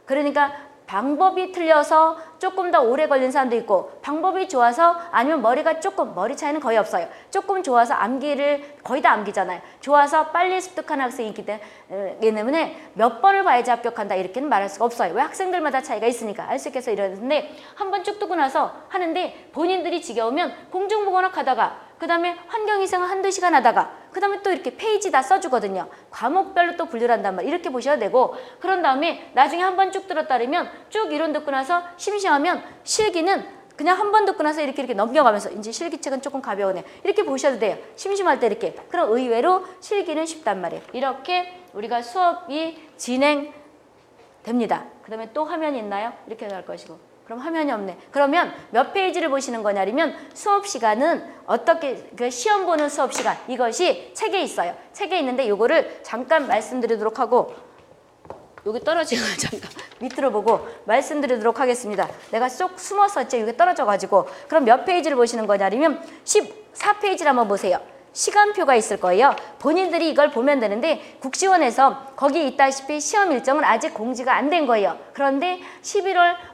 그러니까 방법이 틀려서 조금 더 오래 걸린 사람도 있고 방법이 좋아서 아니면 머리가 조금 머리 차이는 거의 없어요. 조금 좋아서 암기를 거의 다 암기잖아요. 좋아서 빨리 습득하는 학생이 있기 때문에 몇 번을 봐야지 합격한다 이렇게는 말할 수가 없어요. 왜 학생들마다 차이가 있으니까 알 수 있겠어 이러는데 한 번 쭉 듣고 나서 하는데 본인들이 지겨우면 공중국어학 하다가 그 다음에 환경위생을 한두 시간 하다가 그 다음에 또 이렇게 페이지 다 써주거든요. 과목별로 또 분류를 한단 말이에요. 이렇게 보셔야 되고 그런 다음에 나중에 한 번 쭉 들었다 그러면 쭉 이론 듣고 나서 심심하면 실기는 그냥 한 번 듣고 나서 이렇게 넘겨가면서 이제 실기책은 조금 가벼우네. 이렇게 보셔도 돼요. 심심할 때 이렇게. 그럼 의외로 실기는 쉽단 말이에요. 이렇게 우리가 수업이 진행됩니다. 그 다음에 또 화면이 있나요? 이렇게 할 것이고. 그럼 화면이 없네. 그러면 몇 페이지를 보시는 거냐면 수업 시간은 어떻게 그 시험 보는 수업 시간 이것이 책에 있어요. 책에 있는데 요거를 잠깐 말씀드리도록 하고 여기 떨어지고 잠깐 밑으로 보고 말씀드리도록 하겠습니다. 내가 쏙 숨었었지 이게 떨어져 가지고 그럼 몇 페이지를 보시는 거냐면 14페이지를 한번 보세요. 시간표가 있을 거예요. 본인들이 이걸 보면 되는데 국시원에서 거기 있다시피 시험 일정은 아직 공지가 안 된 거예요. 그런데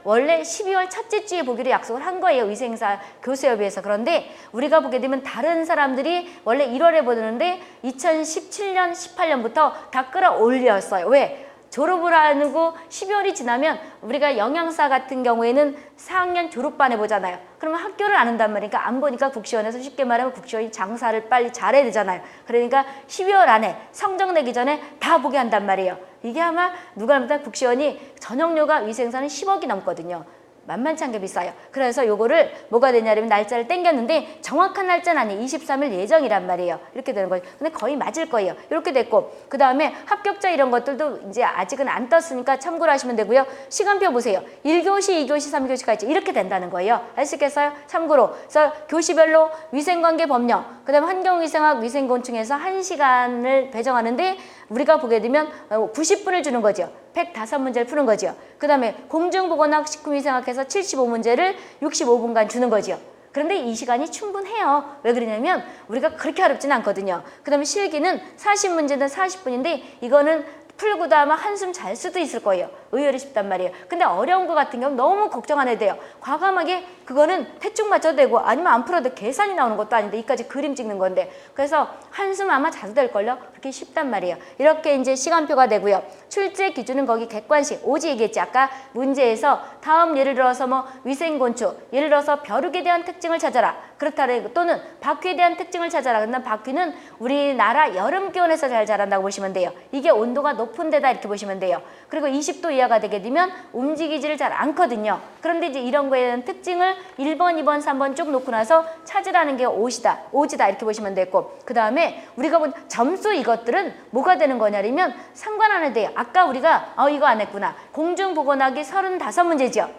원래 12월 첫째 주에 보기로 약속을 한 거예요. 위생사 교수협의회에서. 그런데 우리가 보게 되면 다른 사람들이 원래 1월에 보는데 2017년, 18년부터 다 끌어올렸어요. 왜? 졸업을 하고 12월이 지나면 우리가 영양사 같은 경우에는 4학년 졸업반에 보잖아요. 그러면 학교를 안 한단 말이니까 안 보니까 국시원에서 쉽게 말하면 국시원이 장사를 빨리 잘해야 되잖아요. 그러니까 12월 안에 성적 내기 전에 다 보게 한단 말이에요. 이게 아마 누가 보다 국시원이 전용료가 위생사는 10억이 넘거든요. 만만치 않게 비싸요. 그래서 요거를 뭐가 되냐면 날짜를 땡겼는데 정확한 날짜는 아니에요. 23일 예정이란 말이에요. 이렇게 되는 거예요. 근데 거의 맞을 거예요. 이렇게 됐고 그 다음에 합격자 이런 것들도 이제 아직은 안 떴으니까 참고를 하시면 되고요. 시간표 보세요. 1교시, 2교시, 3교시까지 이렇게 된다는 거예요. 알 수 있겠어요? 참고로. 그래서 교시별로 위생관계 법령, 그 다음에 환경위생학 위생곤충에서 1시간을 배정하는데 우리가 보게 되면 90분을 주는 거죠. 105문제를 푸는 거죠. 그 다음에 공중보건학 식품위생학에서 75문제를 65분간 주는 거죠. 그런데 이 시간이 충분해요. 왜 그러냐면 우리가 그렇게 어렵진 않거든요. 그 다음에 실기는 40문제는 40분인데 이거는 풀고 다만 한숨 잘 수도 있을 거예요. 의외로 쉽단 말이에요. 근데 어려운 거 같은 경우는 너무 걱정 안 해도 돼요. 과감하게 그거는 대충 맞춰도 되고 아니면 안 풀어도 계산이 나오는 것도 아닌데 이까지 그림 찍는 건데 그래서 한숨 아마 자주 될걸요. 그렇게 쉽단 말이에요. 이렇게 이제 시간표가 되고요. 출제 기준은 거기 객관식 오지 얘기했지. 아까 문제에서 다음 예를 들어서 뭐 위생곤충 예를 들어서 벼룩에 대한 특징을 찾아라. 그렇다래 또는 바퀴에 대한 특징을 찾아라. 근데 바퀴는 우리나라 여름 기온에서 잘 자란다고 보시면 돼요. 이게 온도가 높은 데다 이렇게 보시면 돼요. 그리고 20도 이하가 되게 되면 움직이지를 잘 않거든요. 그런데 이제 이런 거에 대한 특징을 1번, 2번, 3번 쭉 놓고 나서 찾으라는 게 오지다 이렇게 보시면 되고 그 다음에 우리가 본 점수 이것들은 뭐가 되는 거냐면 상관 안 해도 돼요. 아까 우리가 이거 안 했구나. 공중보건학이 35문제죠.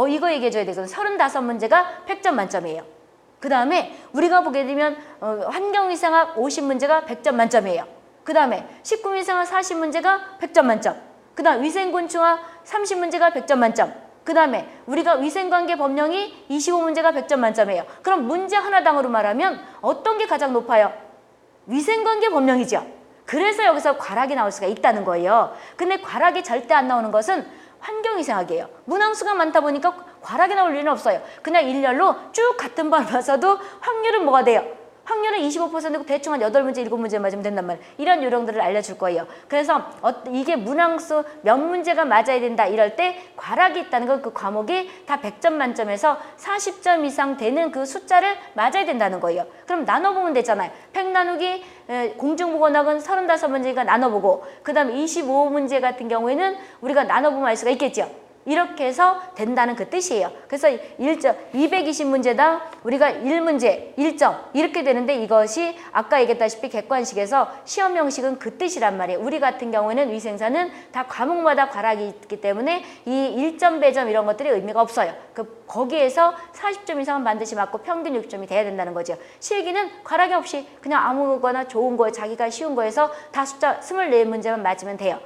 이거 얘기해줘야 되거든. 35문제가 100점 만점이에요. 그 다음에 우리가 보게 되면 환경위생학 50문제가 100점 만점이에요. 그 다음에 식품위생학 40문제가 100점 만점. 그 다음 위생곤충학 30문제가 100점 만점. 그 다음에 우리가 위생관계 법령이 25문제가 100점 만점이에요. 그럼 문제 하나당으로 말하면 어떤 게 가장 높아요? 위생관계 법령이죠. 그래서 여기서 과락이 나올 수가 있다는 거예요. 근데 과락이 절대 안 나오는 것은 환경위생학이에요. 문항수가 많다 보니까 과락이 나올 일은 없어요. 그냥 일렬로 쭉 같은 번 봐서도 확률은 뭐가 돼요? 확률은 25%고 대충 한 8문제, 7문제 맞으면 된단 말이에요. 이런 요령들을 알려줄 거예요. 그래서 이게 문항수 몇 문제가 맞아야 된다 이럴 때 괄학이 있다는 건 그 과목이 다 100점 만점에서 40점 이상 되는 그 숫자를 맞아야 된다는 거예요. 그럼 나눠보면 되잖아요. 100 나누기 공중보건학은 35문제가 나눠보고 그 다음에 25문제 같은 경우에는 우리가 나눠보면 알 수가 있겠죠. 이렇게 해서 된다는 그 뜻이에요. 그래서 220문제당 우리가 1문제 1점 이렇게 되는데 이것이 아까 얘기했다시피 객관식에서 시험 형식은 그 뜻이란 말이에요. 우리 같은 경우에는 위생사는 다 과목마다 괄학이 있기 때문에 이 1점 배점 이런 것들이 의미가 없어요. 거기에서 40점 이상은 반드시 맞고 평균 6점이 돼야 된다는 거죠. 실기는 괄학이 없이 그냥 아무거나 좋은 거에 자기가 쉬운 거에서 다 숫자 24문제만 맞으면 돼요.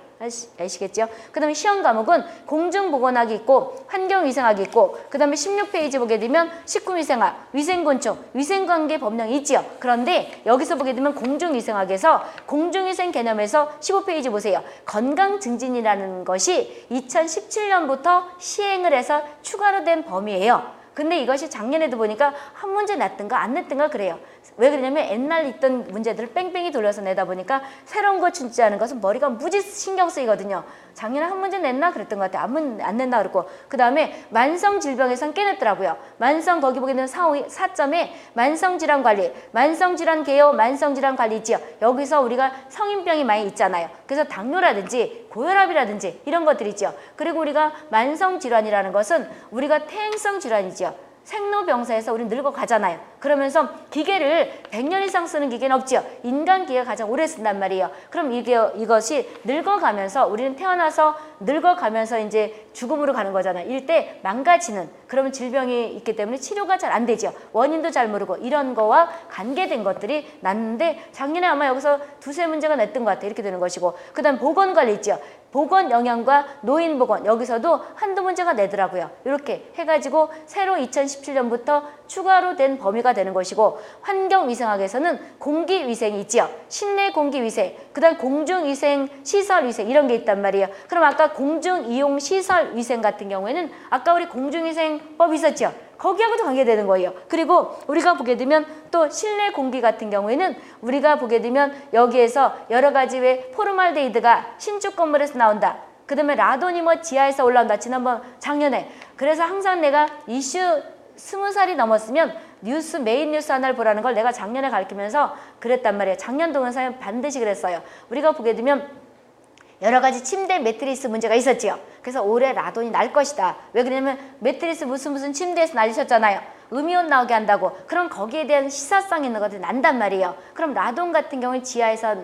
아시겠죠? 그 다음에 시험 과목은 공중보건학이 있고 환경위생학이 있고 그 다음에 16페이지 보게 되면 식품위생학, 위생곤충, 위생관계 법령이 있지요. 그런데 여기서 보게 되면 공중위생학에서 공중위생 개념에서 15페이지 보세요. 건강증진이라는 것이 2017년부터 시행을 해서 추가로 된 범위예요. 근데 이것이 작년에도 보니까 한 문제 냈든가 안 냈든가 그래요. 왜 그러냐면 옛날 있던 문제들을 뺑뺑이 돌려서 내다 보니까 새로운 거 출제하는 것은 머리가 무지 신경 쓰이거든요. 작년에 한 문제 냈나 그랬던 것 같아요. 안 냈나 그랬고 그 다음에 만성질병에선 깨냈더라고요. 만성 거기 보게 되면 4점에 만성질환관리, 만성질환 개요, 만성질환 관리 있지요. 여기서 우리가 성인병이 많이 있잖아요. 그래서 당뇨라든지 고혈압이라든지 이런 것들이 있죠. 그리고 우리가 만성질환이라는 것은 우리가 태행성 질환이죠. 생로병사에서 우리 늙어가잖아요. 그러면서 기계를 100년 이상 쓰는 기계는 없지요. 인간 기계가 가장 오래 쓴단 말이에요. 그럼 이것이 늙어가면서 우리는 태어나서 늙어가면서 이제 죽음으로 가는 거잖아요. 이럴 때 망가지는 그러면 질병이 있기 때문에 치료가 잘 안 되죠. 원인도 잘 모르고 이런 거와 관계된 것들이 났는데 작년에 아마 여기서 2-3문제가 냈던 것 같아요. 이렇게 되는 것이고 그 다음 보건관리 있죠. 보건 영양과 노인 보건 여기서도 한두 문제가 내더라고요. 이렇게 해가지고 새로 2017년부터 추가로 된 범위가 되는 것이고 환경위생학에서는 공기위생이 있지요. 실내 공기위생, 그 다음 공중위생, 시설위생 이런 게 있단 말이에요. 그럼 아까 공중이용시설위생 같은 경우에는 아까 우리 공중위생법 있었죠. 거기하고도 관계되는 거예요. 그리고 우리가 보게 되면 또 실내 공기 같은 경우에는 우리가 보게 되면 여기에서 여러 가지 왜 포르말데히드가 신축 건물에서 나온다. 그 다음에 라돈이 뭐 지하에서 올라온다. 작년에. 그래서 항상 내가 이슈 20살이 넘었으면 메인 뉴스 하나를 보라는 걸 내가 작년에 가르치면서 그랬단 말이에요. 작년 동영상에 반드시 그랬어요. 우리가 보게 되면 여러 가지 침대 매트리스 문제가 있었지요. 그래서 올해 라돈이 날 것이다. 왜 그러냐면 매트리스 무슨 침대에서 날리셨잖아요. 음이온 나오게 한다고. 그럼 거기에 대한 시사성 있는 것들이 난단 말이에요. 그럼 라돈 같은 경우는 지하에서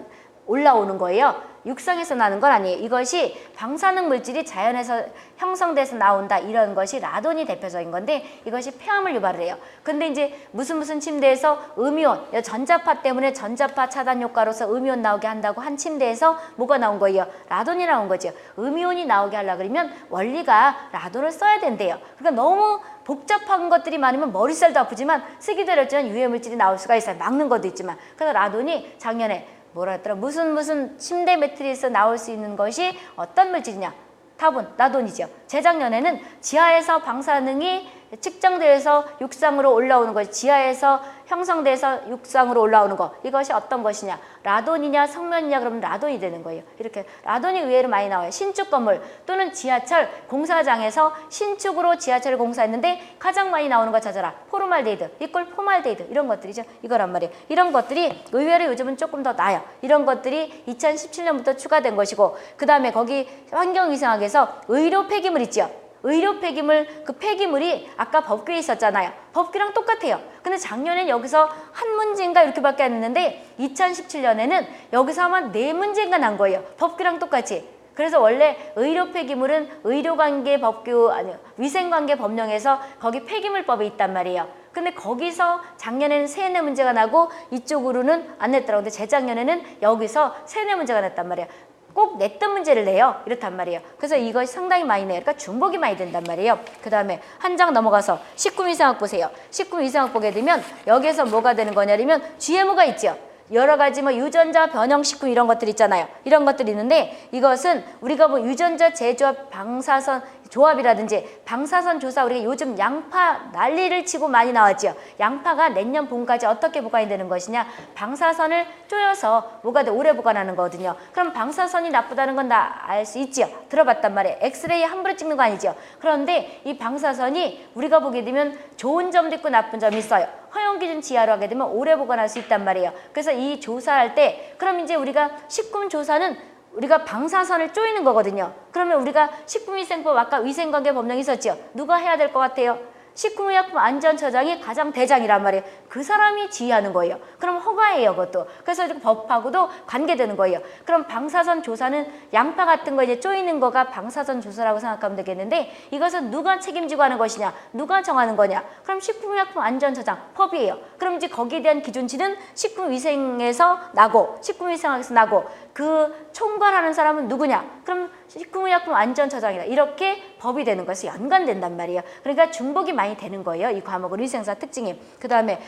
올라오는 거예요. 육상에서 나는 건 아니에요. 이것이 방사능 물질이 자연에서 형성돼서 나온다. 이런 것이 라돈이 대표적인 건데 이것이 폐암을 유발을 해요. 근데 이제 무슨 침대에서 음이온, 전자파 때문에 전자파 차단 효과로서 음이온 나오게 한다고 한 침대에서 뭐가 나온 거예요? 라돈이 나온 거죠. 음이온이 나오게 하려고 그러면 원리가 라돈을 써야 된대요. 그러니까 너무 복잡한 것들이 많으면 머리살도 아프지만 쓰기도 어렵지만 유해물질이 나올 수가 있어요. 막는 것도 있지만. 그래서 라돈이 작년에 뭐라 했더라? 무슨 침대 매트리스에서 나올 수 있는 것이 어떤 물질이냐? 답은 라돈이죠. 재작년에는 지하에서 방사능이 측정돼서 육상으로 올라오는 것, 지하에서 형성돼서 육상으로 올라오는 것, 이것이 어떤 것이냐? 라돈이냐 성면이냐 그러면 라돈이 되는 거예요. 이렇게 라돈이 의외로 많이 나와요. 신축 건물 또는 지하철 공사장에서 신축으로 지하철을 공사했는데 가장 많이 나오는 거 찾아라. 포르말데히드, 이꼴 포말데히드 이런 것들이죠. 이거란 말이에요. 이런 것들이 의외로 요즘은 조금 더 나아요. 이런 것들이 2017년부터 추가된 것이고 그 다음에 거기 환경위생학에서 의료 폐기물 있죠. 의료 폐기물, 그 폐기물이 아까 법규에 있었잖아요. 법규랑 똑같아요. 근데 작년엔 여기서 한 문제인가 이렇게밖에 안 했는데 2017년에는 여기서 아마 4문제인가 난 거예요. 법규랑 똑같이. 그래서 원래 의료 폐기물은 의료관계 법규, 아니요, 위생관계 법령에서 거기 폐기물법이 있단 말이에요. 근데 거기서 작년에는 3-4문제가 나고 이쪽으로는 안 냈더라고요. 근데 재작년에는 여기서 3-4문제가 냈단 말이에요. 꼭 냈던 문제를 내요. 이렇단 말이에요. 그래서 이것이 상당히 많이 내요. 그러니까 중복이 많이 된단 말이에요. 그 다음에 한 장 넘어가서 식품위생학 보세요. 식품위생학 보게 되면 여기에서 뭐가 되는 거냐면 GMO가 있죠. 여러 가지 뭐 유전자 변형식품 이런 것들 있잖아요. 이런 것들이 있는데 이것은 우리가 뭐 유전자 제조합 방사선 조합이라든지 방사선 조사, 우리가 요즘 양파 난리를 치고 많이 나왔죠. 양파가 내년 봄까지 어떻게 보관이 되는 것이냐, 방사선을 쪼여서 오래 보관하는 거거든요. 그럼 방사선이 나쁘다는 건 다 알 수 있죠. 들어봤단 말이에요. 엑스레이 함부로 찍는 거 아니죠. 그런데 이 방사선이 우리가 보게 되면 좋은 점도 있고 나쁜 점이 있어요. 허용 기준 지하로 하게 되면 오래 보관할 수 있단 말이에요. 그래서 이 조사할 때, 그럼 이제 우리가 식품 조사는 우리가 방사선을 쪼이는 거거든요. 그러면 우리가 식품위생법, 아까 위생관계 법령이 있었죠. 누가 해야 될 것 같아요? 식품의약품안전처장이 가장 대장이란 말이에요. 그 사람이 지휘하는 거예요. 그럼 허가예요, 그것도. 그래서 법하고도 관계되는 거예요. 그럼 방사선 조사는 양파 같은 거 이제 쪼이는 거가 방사선 조사라고 생각하면 되겠는데, 이것은 누가 책임지고 하는 것이냐, 누가 정하는 거냐? 그럼 식품의약품안전처장, 법이에요. 그럼 이제 거기에 대한 기준치는 식품위생에서 나고, 식품위생학에서 나고, 그 총괄하는 사람은 누구냐? 그럼 식품의약품안전처장이다. 이렇게 법이 되는 것이 연관된단 말이에요. 그러니까 중복이 많이 되는 거예요. 이 과목은 위생사 특징이. 그 다음에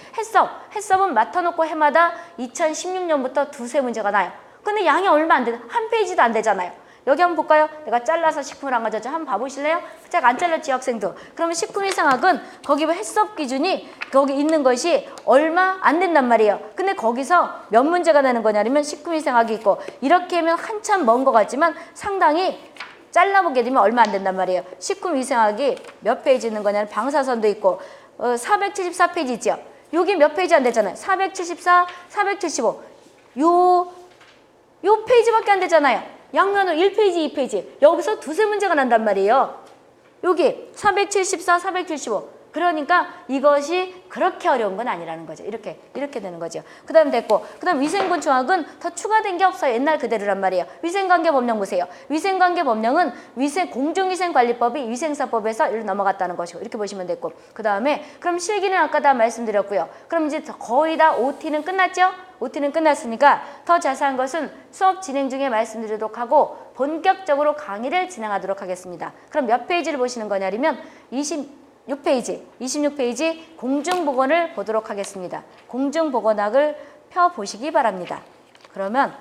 해썹은 맡아놓고 해마다 2016년부터 두세 문제가 나요. 근데 양이 얼마 안 돼. 한 페이지도 안 되잖아요. 여기 한번 볼까요? 내가 잘라서 식품을 안 가져왔죠. 한번 봐보실래요? 제가 안 잘랐지, 학생도. 그러면 식품위생학은 거기 해썹 기준이 거기 있는 것이 얼마 안 된단 말이에요. 근데 거기서 몇 문제가 나는 거냐면 식품위생학이 있고, 이렇게 하면 한참 먼 것 같지만 상당히 잘라보게 되면 얼마 안 된단 말이에요. 식품위생학이 몇 페이지 있는 거냐면 방사선도 있고 474페이지죠. 여기 몇 페이지 안 되잖아요. 474, 475. 요 페이지밖에 안 되잖아요. 양면은 1페이지, 2페이지. 여기서 두세 문제가 난단 말이에요. 여기 474, 475. 그러니까 이것이 그렇게 어려운 건 아니라는 거죠. 이렇게 되는 거죠. 그 다음 됐고, 그 다음 위생곤충학은 더 추가된 게 없어요. 옛날 그대로란 말이에요. 위생관계법령 보세요. 위생관계법령은 공중위생관리법이 위생사법에서 이리로 넘어갔다는 것이고, 이렇게 보시면 됐고, 그 다음에 그럼 실기는 아까 다 말씀드렸고요. 그럼 이제 거의 다 OT는 끝났죠? OT는 끝났으니까 더 자세한 것은 수업 진행 중에 말씀드리도록 하고, 본격적으로 강의를 진행하도록 하겠습니다. 그럼 몇 페이지를 보시는 거냐면 26페이지 공중보건을 보도록 하겠습니다. 공중보건학을 펴보시기 바랍니다. 그러면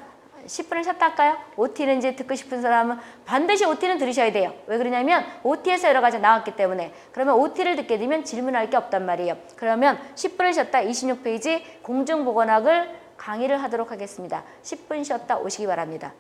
10분을 쉬었다 할까요? OT는 이제 듣고 싶은 사람은 반드시 OT는 들으셔야 돼요. 왜 그러냐면 OT에서 여러 가지 나왔기 때문에. 그러면 OT를 듣게 되면 질문할 게 없단 말이에요. 그러면 10분을 쉬었다 26페이지 공중보건학을 강의를 하도록 하겠습니다. 10분 쉬었다 오시기 바랍니다.